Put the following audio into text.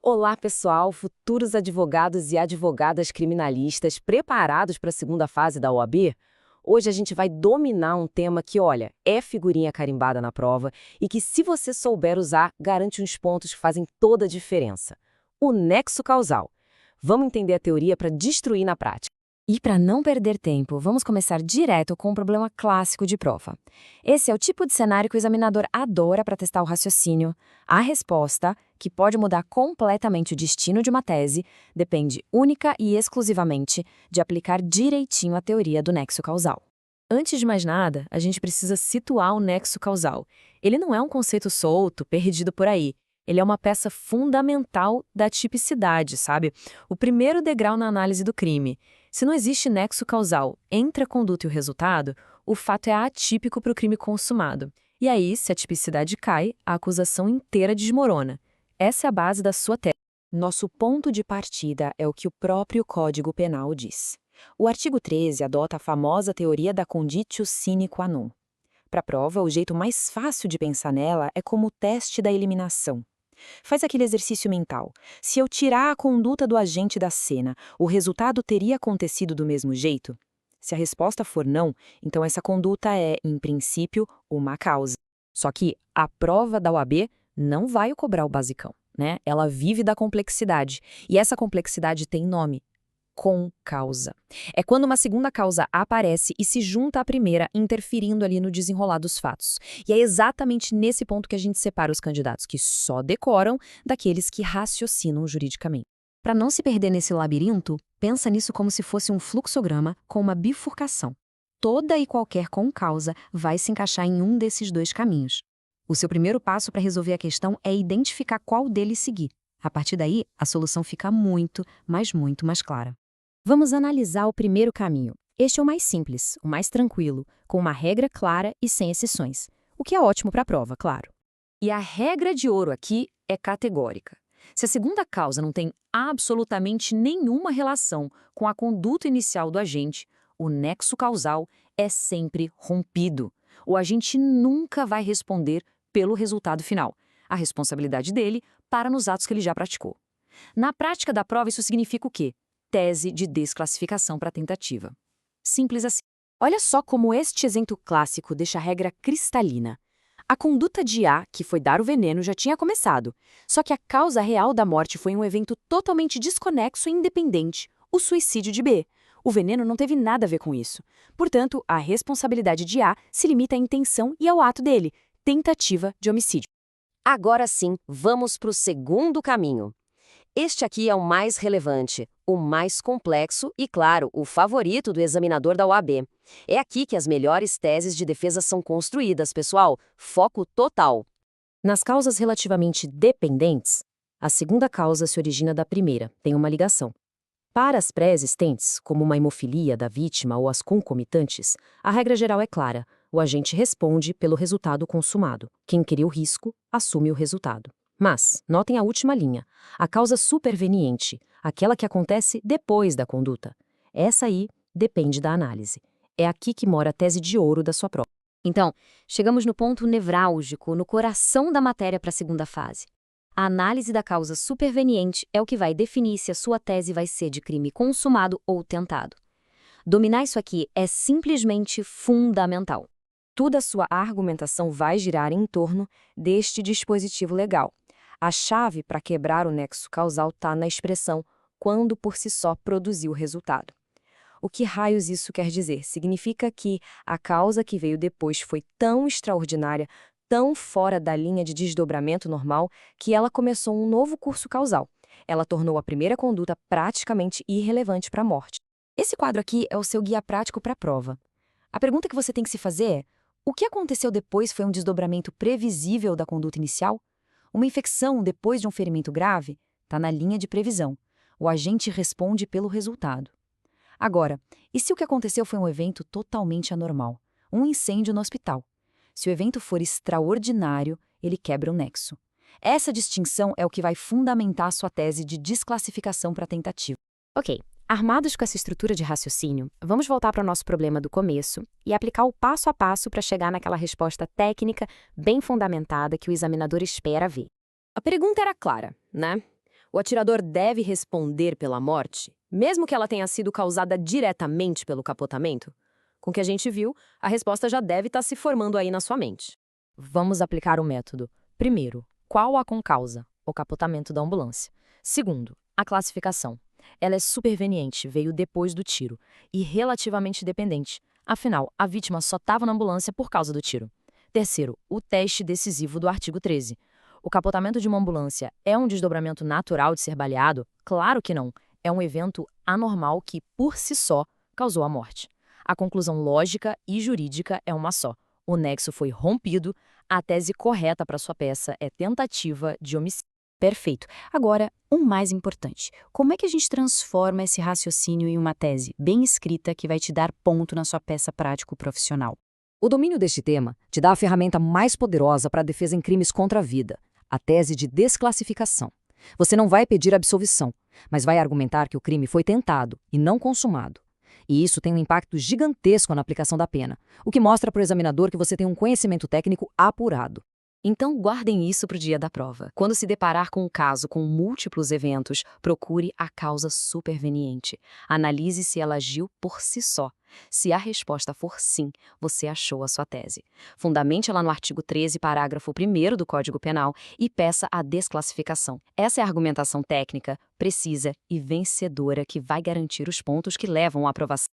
Olá, pessoal, futuros advogados e advogadas criminalistas preparados para a segunda fase da OAB? Hoje a gente vai dominar um tema que, olha, é figurinha carimbada na prova e que, se você souber usar, garante uns pontos que fazem toda a diferença. O nexo causal. Vamos entender a teoria para destruir na prática. E para não perder tempo, vamos começar direto com um problema clássico de prova. Esse é o tipo de cenário que o examinador adora para testar o raciocínio. A resposta, que pode mudar completamente o destino de uma tese, depende única e exclusivamente de aplicar direitinho a teoria do nexo causal. Antes de mais nada, a gente precisa situar o nexo causal. Ele não é um conceito solto, perdido por aí. Ele é uma peça fundamental da tipicidade, sabe? O primeiro degrau na análise do crime. Se não existe nexo causal entre a conduta e o resultado, o fato é atípico para o crime consumado. E aí, se a tipicidade cai, a acusação inteira desmorona. Essa é a base da sua tese. Nosso ponto de partida é o que o próprio Código Penal diz. O artigo 13 adota a famosa teoria da conditio sine qua non. Para a prova, o jeito mais fácil de pensar nela é como o teste da eliminação. Faz aquele exercício mental. Se eu tirar a conduta do agente da cena, o resultado teria acontecido do mesmo jeito? Se a resposta for não, então essa conduta é, em princípio, uma causa. Só que a prova da OAB não vai cobrar o basicão, né? Ela vive da complexidade. E essa complexidade tem nome: concausa. É quando uma segunda causa aparece e se junta à primeira, interferindo ali no desenrolar dos fatos. E é exatamente nesse ponto que a gente separa os candidatos que só decoram daqueles que raciocinam juridicamente. Para não se perder nesse labirinto, pensa nisso como se fosse um fluxograma com uma bifurcação. Toda e qualquer concausa vai se encaixar em um desses dois caminhos. O seu primeiro passo para resolver a questão é identificar qual deles seguir. A partir daí, a solução fica muito, mas muito mais clara. Vamos analisar o primeiro caminho. Este é o mais simples, o mais tranquilo, com uma regra clara e sem exceções, o que é ótimo para a prova, claro. E a regra de ouro aqui é categórica. Se a segunda causa não tem absolutamente nenhuma relação com a conduta inicial do agente, o nexo causal é sempre rompido. O agente nunca vai responder pelo resultado final. A responsabilidade dele para nos atos que ele já praticou. Na prática da prova, isso significa o quê? Tese de desclassificação para tentativa. Simples assim. Olha só como este exemplo clássico deixa a regra cristalina. A conduta de A, que foi dar o veneno, já tinha começado, só que a causa real da morte foi um evento totalmente desconexo e independente, o suicídio de B. O veneno não teve nada a ver com isso. Portanto, a responsabilidade de A se limita à intenção e ao ato dele, tentativa de homicídio. Agora sim, vamos para o segundo caminho. Este aqui é o mais relevante, o mais complexo e, claro, o favorito do examinador da OAB. É aqui que as melhores teses de defesa são construídas, pessoal. Foco total. Nas causas relativamente dependentes, a segunda causa se origina da primeira, tem uma ligação. Para as pré-existentes, como uma hemofilia da vítima ou as concomitantes, a regra geral é clara: o agente responde pelo resultado consumado. Quem cria o risco, assume o resultado. Mas, notem a última linha, a causa superveniente, aquela que acontece depois da conduta. Essa aí depende da análise. É aqui que mora a tese de ouro da sua prova. Então, chegamos no ponto nevrálgico, no coração da matéria para a segunda fase. A análise da causa superveniente é o que vai definir se a sua tese vai ser de crime consumado ou tentado. Dominar isso aqui é simplesmente fundamental. Toda a sua argumentação vai girar em torno deste dispositivo legal. A chave para quebrar o nexo causal está na expressão quando por si só produziu o resultado. O que raios isso quer dizer? Significa que a causa que veio depois foi tão extraordinária, tão fora da linha de desdobramento normal, que ela começou um novo curso causal. Ela tornou a primeira conduta praticamente irrelevante para a morte. Esse quadro aqui é o seu guia prático para a prova. A pergunta que você tem que se fazer é: o que aconteceu depois foi um desdobramento previsível da conduta inicial? Uma infecção depois de um ferimento grave? Está na linha de previsão. O agente responde pelo resultado. Agora, e se o que aconteceu foi um evento totalmente anormal? Um incêndio no hospital? Se o evento for extraordinário, ele quebra o nexo. Essa distinção é o que vai fundamentar a sua tese de desclassificação para tentativa. Ok, armados com essa estrutura de raciocínio, vamos voltar para o nosso problema do começo e aplicar o passo a passo para chegar naquela resposta técnica bem fundamentada que o examinador espera ver. A pergunta era clara, né? O atirador deve responder pela morte, mesmo que ela tenha sido causada diretamente pelo capotamento? Com o que a gente viu, a resposta já deve estar se formando aí na sua mente. Vamos aplicar o método. Primeiro, qual a concausa? O capotamento da ambulância. Segundo, a classificação. Ela é superveniente, veio depois do tiro, e relativamente dependente. Afinal, a vítima só estava na ambulância por causa do tiro. Terceiro, o teste decisivo do artigo 13. O capotamento de uma ambulância é um desdobramento natural de ser baleado? Claro que não. É um evento anormal que, por si só, causou a morte. A conclusão lógica e jurídica é uma só. O nexo foi rompido, a tese correta para sua peça é tentativa de homicídio. Perfeito. Agora, o mais importante, como é que a gente transforma esse raciocínio em uma tese bem escrita que vai te dar ponto na sua peça prático-profissional? O domínio deste tema te dá a ferramenta mais poderosa para a defesa em crimes contra a vida, a tese de desclassificação. Você não vai pedir absolvição, mas vai argumentar que o crime foi tentado e não consumado. E isso tem um impacto gigantesco na aplicação da pena, o que mostra para o examinador que você tem um conhecimento técnico apurado. Então, guardem isso para o dia da prova. Quando se deparar com um caso com múltiplos eventos, procure a causa superveniente. Analise se ela agiu por si só. Se a resposta for sim, você achou a sua tese. Fundamente ela no artigo 13, parágrafo 1º do Código Penal e peça a desclassificação. Essa é a argumentação técnica, precisa e vencedora que vai garantir os pontos que levam à aprovação.